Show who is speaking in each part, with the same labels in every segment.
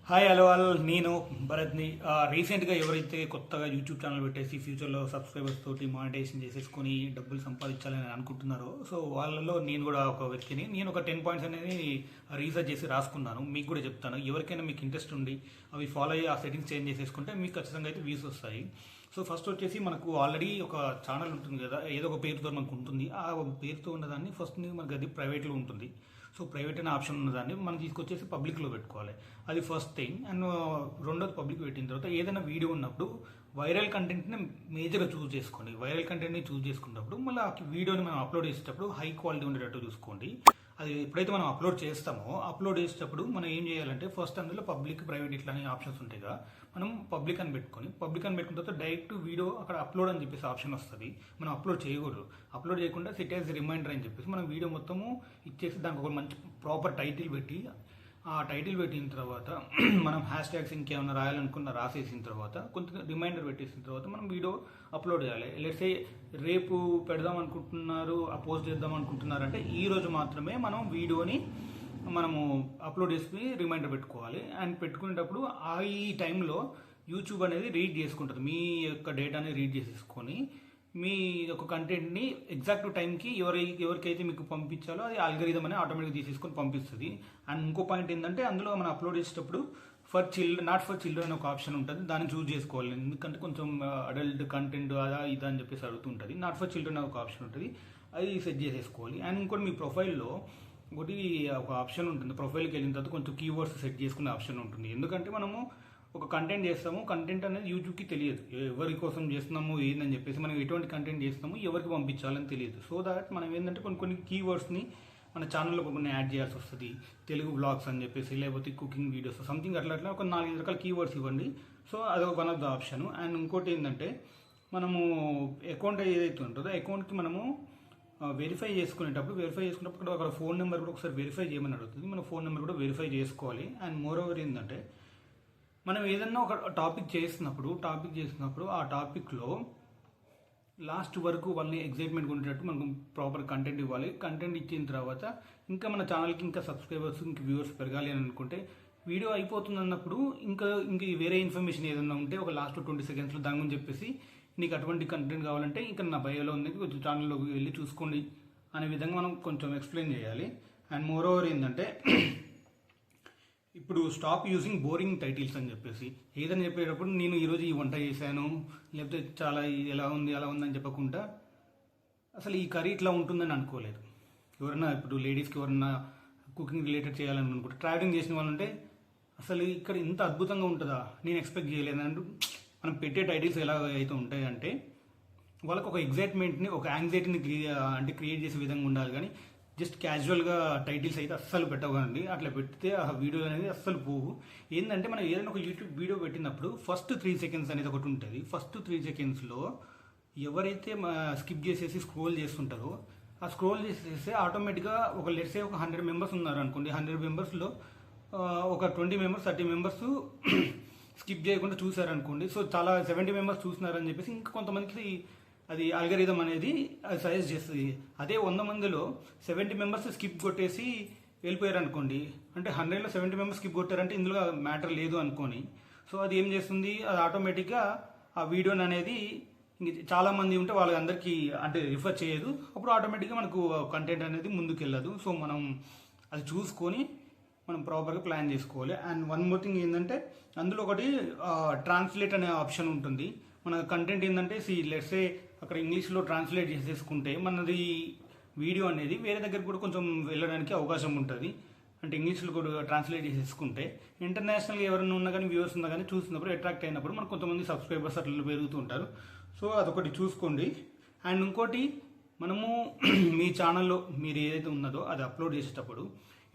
Speaker 1: Hi hello all నేను భరత్ని. రీసెంట్గా ఎవరైతే కొత్తగా యూట్యూబ్ ఛానల్ పెట్టేసి ఫ్యూచర్లో సబ్స్క్రైబర్స్ తోటి మానిటైజేషన్ చేసేసుకొని డబ్బులు సంపాదించాలని అనుకుంటున్నారో, సో వాళ్ళలో నేను కూడా ఒక వ్యక్తిని. నేను ఒక 10 పాయింట్స్ అనేది రీసెర్చ్ చేసి రాసుకున్నాను, మీకు కూడా చెప్తాను. ఎవరికైనా మీకు ఇంట్రెస్ట్ ఉండి అవి ఫాలో అయ్యి ఆ సెట్టింగ్స్ చేంజ్ చేసేసుకుంటే మీకు ఖచ్చితంగా అయితే వ్యూస్ వస్తాయి. సో ఫస్ట్ వచ్చేసి మనకు ఆల్రెడీ ఒక ఛానల్ ఉంటుంది కదా, ఏదో ఒక పేరుతో మనకు ఉంటుంది. ఆ పేరుతో ఉన్నదాన్ని ఫస్ట్ మనకి అది ప్రైవేట్లో ఉంటుంది. సో ప్రైవేట్ అనే ఆప్షన్ ఉన్నదాన్ని మనం తీసుకొచ్చేసి పబ్లిక్లో పెట్టుకోవాలి. అది ఫస్ట్ థింగ్. అండ్ రెండోది, పబ్లిక్ పెట్టిన తర్వాత ఏదైనా వీడియో ఉన్నప్పుడు వైరల్ కంటెంట్ని మేజర్గా చూస్ చేసుకోండి. వైరల్ కంటెంట్ని చూస్ చేసుకున్నప్పుడు మళ్ళీ ఆ వీడియోని మనం అప్లోడ్ చేసేటప్పుడు హై క్వాలిటీ ఉండేటట్టు చూసుకోండి. అది ఎప్పుడైతే మనం అప్లోడ్ చేస్తామో, అప్లోడ్ చేసేటప్పుడు మనం ఏం చేయాలంటే ఫస్ట్ అందులో పబ్లిక్, ప్రైవేట్ ఇట్లా అనే ఆప్షన్స్ ఉంటాయి కదా, మనం పబ్లిక్ అని పెట్టుకొని పెట్టుకున్న తర్వాత డైరెక్ట్ వీడియో అక్కడ అప్లోడ్ అని చెప్పేసి ఆప్షన్ వస్తుంది. మనం అప్లోడ్ చేయకూడదు. అప్లోడ్ చేయకుండా సెట్ యాజ్ రిమైండర్ అని చెప్పేసి మనం వీడియో మొత్తము ఇచ్చేసి దానికి ఒక మంచి ప్రాపర్ టైటిల్ పెట్టి, ఆ టైటిల్ పెట్టిన తర్వాత మనం హ్యాష్ ట్యాగ్స్ ఇంకేమైనా రాయాలనుకున్న రాసేసిన తర్వాత కొంత రిమైండర్ పెట్టేసిన తర్వాత మనం వీడియో అప్లోడ్ చేయాలి. లెట్సే రేపు పెడదాం అనుకుంటున్నారు, పోస్ట్ చేద్దాం అనుకుంటున్నారు అంటే ఈ రోజు మాత్రమే మనం వీడియోని మనము అప్లోడ్ చేసి రిమైండర్ పెట్టుకోవాలి. అండ్ పెట్టుకునేటప్పుడు ఈ టైంలో యూట్యూబ్ అనేది రీడ్ చేసుకుంటుంది. మీ యొక్క డేటాని రీడ్ చేసేసుకొని మీ యొక్క కంటెంట్ని ఎగ్జాక్ట్ టైంకి ఎవరికైతే మీకు పంపించాలో అది ఆల్గరిథం అని ఆటోమేటిక్గా తీసేసుకొని పంపిస్తుంది. అండ్ ఇంకో పాయింట్ ఏంటంటే అందులో మనం అప్లోడ్ చేసేటప్పుడు నాట్ ఫర్ చిల్డ్రన్ ఒక ఆప్షన్ ఉంటుంది, దాన్ని చూస్ చేసుకోవాలి. ఎందుకంటే కొంచెం అడల్ట్ కంటెంట్ అదా ఇదా అని చెప్పేసి అడుగుతుంటుంది. నాట్ ఫర్ చిల్డ్రన్ ఒక ఆప్షన్ ఉంటుంది, అది సెట్ చేసేసుకోవాలి. అండ్ ఇంకోటి, మీ ప్రొఫైల్లో ఒకటి ఒక ఆప్షన్ ఉంటుంది. ప్రొఫైల్కి వెళ్ళిన తర్వాత కొంచెం కీవర్డ్స్ సెట్ చేసుకునే ఆప్షన్ ఉంటుంది. ఎందుకంటే మనము ఒక కంటెంట్ చేస్తాము, కంటెంట్ అనేది యూట్యూబ్కి తెలియదు ఎవరి కోసం చేస్తున్నాము ఏందని చెప్పేసి, మనం ఎటువంటి కంటెంట్ చేస్తాము ఎవరికి పంపించాలని తెలియదు. సో దాట్ మనం ఏంటంటే కొన్ని కీవర్డ్స్ని మన ఛానల్లో కొన్ని యాడ్ చేయాల్సి వస్తుంది. తెలుగు బ్లాగ్స్ అని చెప్పేసి, లేకపోతే కుకింగ్ వీడియోస్ సంథింగ్ అట్లా ఒక 4-5 రకాల కీవర్డ్స్ ఇవ్వండి. సో అదొక one of the option. And ఇంకోటి ఏంటంటే, మనము అకౌంట్ ఏదైతే ఉంటుందో అకౌంట్కి మనము వెరిఫై చేసుకునేటప్పుడు అక్కడ ఫోన్ నెంబర్ కూడా ఒకసారి వెరిఫై చేయమని అడుగుతుంది. మన ఫోన్ నెంబర్ కూడా వెరిఫై చేసుకోవాలి. అండ్ మోర్ ఓవర్ ఏంటంటే, మనం ఏదన్నా ఒక టాపిక్ చేసినప్పుడు ఆ టాపిక్లో లాస్ట్ వరకు వాళ్ళని ఎగ్జైట్మెంట్ ఉండేటట్టు మనకు ప్రాపర్ కంటెంట్ ఇవ్వాలి. కంటెంట్ ఇచ్చిన తర్వాత ఇంకా మన ఛానల్కి ఇంకా సబ్స్క్రైబర్స్, ఇంకా వ్యూవర్స్ పెరగాలి అని అనుకుంటే, వీడియో అయిపోతుంది అన్నప్పుడు ఇంకా వేరే ఇన్ఫర్మేషన్ ఏదైనా ఉంటే ఒక లాస్ట్ 20 సెకండ్స్లో దాని గురించి చెప్పేసి, నీకు అటువంటి కంటెంట్ కావాలంటే ఇంకా నా బయోలో ఉంది, కొంచెం ఛానల్లోకి వెళ్ళి చూసుకోండి అనే విధంగా మనం కొంచెం ఎక్స్ప్లెయిన్ చేయాలి. అండ్ మోర్ ఓవర్ ఏంటంటే, ఇప్పుడు స్టాప్ యూజింగ్ బోరింగ్ టైటిల్స్ అని చెప్పేసి, ఏదని చెప్పేటప్పుడు నేను ఈరోజు ఈ వంట చేశాను, లేకపోతే చాలా ఎలా ఉంది అలా ఉందని చెప్పకుండా అసలు ఈ కర్రీ ఇట్లా ఉంటుందని అనుకోలేదు. ఎవరైనా ఇప్పుడు లేడీస్కి ఎవరన్నా కుకింగ్ రిలేటెడ్ చేయాలని అనుకుంటే, ట్రావెలింగ్ చేసిన వాళ్ళు ఉంటే అసలు ఇక్కడ ఇంత అద్భుతంగా ఉంటుందా, నేను ఎక్స్పెక్ట్ చేయలేదంటూ మనం పెట్టే టైటిల్స్ ఎలా అయితే ఉంటాయంటే వాళ్ళకు ఒక ఎగ్జైట్మెంట్ని, ఒక యాంగ్జైటీని క్రియేట్ చేసే విధంగా ఉండాలి. కానీ జస్ట్ క్యాజువల్గా టైటిల్స్ అయితే అస్సలు పెట్టకండి. అట్లా పెడితే ఆ వీడియో అనేది అస్సలు పోవు. ఏంటంటే, మనం ఏదైనా ఒక యూట్యూబ్ వీడియో పెట్టినప్పుడు ఫస్ట్ 3 సెకండ్స్ అనేది ఒకటి ఉంటుంది. ఫస్ట్ 3 సెకండ్స్లో ఎవరైతే స్కిప్ చేసేసి స్క్రోల్ చేస్తుంటారో, ఆ స్క్రోల్ చేసేస్తే ఆటోమేటిక్గా ఒక లెట్సే ఒక 100 మెంబర్స్ ఉన్నారు అనుకోండి, 100 మెంబర్స్లో ఒక 20 మెంబర్స్ 30 మెంబర్స్ స్కిప్ చేయకుండా చూసారనుకోండి. సో చాలా 70 మెంబర్స్ చూస్తున్నారని చెప్పేసి ఇంకా కొంతమందికి అది ఆల్గరిథం అనేది అది సజెస్ట్ చేస్తుంది. అదే 100 మందిలో 70 మెంబర్స్ స్కిప్ కొట్టేసి వెళ్ళిపోయారు అనుకోండి, అంటే 100లో 70 మెంబర్స్ స్కిప్ కొట్టారంటే ఇందులో మ్యాటర్ లేదు అనుకోని, సో అది ఏం చేస్తుంది, అది ఆటోమేటిక్గా ఆ వీడియోని అనేది చాలామంది ఉంటే వాళ్ళందరికీ అంటే రిఫర్ చేయదు. అప్పుడు ఆటోమేటిక్గా మనకు కంటెంట్ అనేది ముందుకు వెళ్ళదు. సో మనం అది చూసుకొని మనం ప్రాపర్గా ప్లాన్ చేసుకోవాలి. అండ్ వన్ మోర్ థింగ్ ఏంటంటే, అందులో ఒకటి ట్రాన్స్లేట్ అనే ఆప్షన్ ఉంటుంది. మన కంటెంట్ ఏంటంటే, లెట్సే అక్కడ ఇంగ్లీష్లో ట్రాన్స్లేట్ చేసేసుకుంటే మనది వీడియో అనేది వేరే దగ్గర కూడా కొంచెం వెళ్ళడానికి అవకాశం ఉంటుంది. అంటే ఇంగ్లీష్లో కూడా ట్రాన్స్లేట్ చేసేసుకుంటే ఇంటర్నేషనల్గా ఎవరైనా ఉన్నా కానీ, వ్యూవర్స్ ఉన్నా కానీ చూసినప్పుడు అట్రాక్ట్ అయినప్పుడు మనకు కొంతమంది సబ్స్క్రైబర్స్ అట్లా పెరుగుతూ ఉంటారు. సో అదొకటి చూసుకోండి. అండ్ ఇంకోటి, మనము మీ ఛానల్లో మీరు ఏదైతే ఉన్నదో అది అప్లోడ్ చేసేటప్పుడు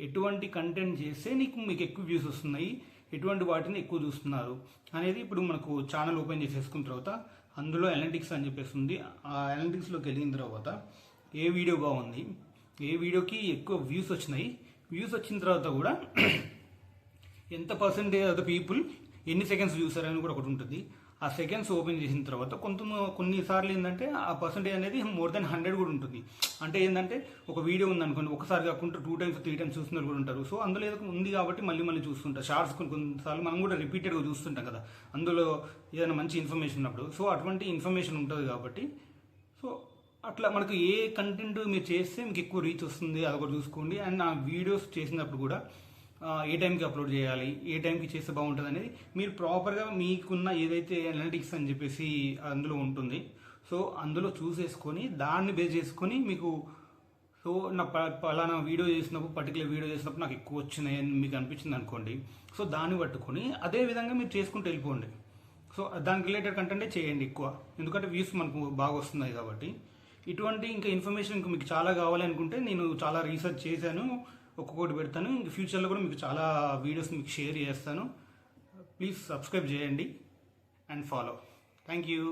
Speaker 1: ఎటువంటి కంటెంట్ చేస్తే మీకు ఎక్కువ వ్యూస్ వస్తున్నాయి, ఎటువంటి వాటిని ఎక్కువ చూస్తున్నారు అనేది ఇప్పుడు మనకు ఛానల్ ఓపెన్ చేసేసుకున్న తర్వాత అందులో అనలిటిక్స్ అని చెప్పేసి ఉంది. ఆ అనలిటిక్స్లోకి వెళ్ళిన తర్వాత ఏ వీడియో బాగుంది, ఏ వీడియోకి ఎక్కువ వ్యూస్ వచ్చినాయి, వ్యూస్ వచ్చిన తర్వాత కూడా ఎంత పర్సెంటేజ్ ఆఫ్ ద పీపుల్ ఎన్ని సెకండ్స్ చూసారని కూడా ఒకటి ఉంటుంది. ఆ సెకండ్స్ ఓపెన్ చేసిన తర్వాత కొన్నిసార్లు ఏంటంటే ఆ పర్సంటేజ్ అనేది మోర్ దెన్ 100 కూడా ఉంటుంది. అంటే ఏంటంటే ఒక వీడియో ఉందనుకోండి, ఒకసారి కాకుండా 2 times 3 times చూస్తున్నారు కూడా ఉంటారు. సో అందులో ఏదో ఉంది కాబట్టి మళ్ళీ మళ్ళీ చూస్తుంటారు. షార్ట్స్ కొన్నిసార్లు మనం కూడా రిపీటెడ్గా చూస్తుంటాం కదా, అందులో ఏదైనా మంచి ఇన్ఫర్మేషన్ ఉన్నప్పుడు. సో అటువంటి ఇన్ఫర్మేషన్ ఉంటుంది కాబట్టి సో అట్లా మనకు ఏ కంటెంట్ మీరు చేస్తే మీకు ఎక్కువ రీచ్ వస్తుంది అదొకటి చూసుకోండి. అండ్ ఆ వీడియోస్ చేసినప్పుడు కూడా ఏ టైంకి అప్లోడ్ చేయాలి, ఏ టైంకి చేస్తే బాగుంటుంది అనేది మీరు ప్రాపర్గా మీకున్న ఏదైతే అనలిటిక్స్ అని చెప్పేసి అందులో ఉంటుంది. సో అందులో చూసేసుకొని దాన్ని బేస్ చేసుకొని మీకు సో నా పలానా వీడియో చేసినప్పుడు పర్టికులర్ వీడియో చేసినప్పుడు నాకు ఎక్కువ వచ్చినాయి అని మీకు అనిపించింది అనుకోండి. సో దాన్ని పట్టుకొని అదే విధంగా మీరు చేసుకుంటూ వెళ్ళిపోండి. సో దానికి రిలేటెడ్ కంటెంటే చేయండి ఎక్కువ, ఎందుకంటే వ్యూస్ మనకు బాగా వస్తున్నాయి కాబట్టి. ఇటువంటి ఇంకా ఇన్ఫర్మేషన్ ఇంకా మీకు చాలా కావాలి అనుకుంటే నేను చాలా రీసెర్చ్ చేశాను, ఒక్కొక్కటి పెడతాను. ఇంక ఫ్యూచర్లో కూడా మీకు చాలా వీడియోస్ మీకు షేర్ చేస్తాను. ప్లీజ్ సబ్స్క్రైబ్ చేయండి అండ్ ఫాలో. Thank you.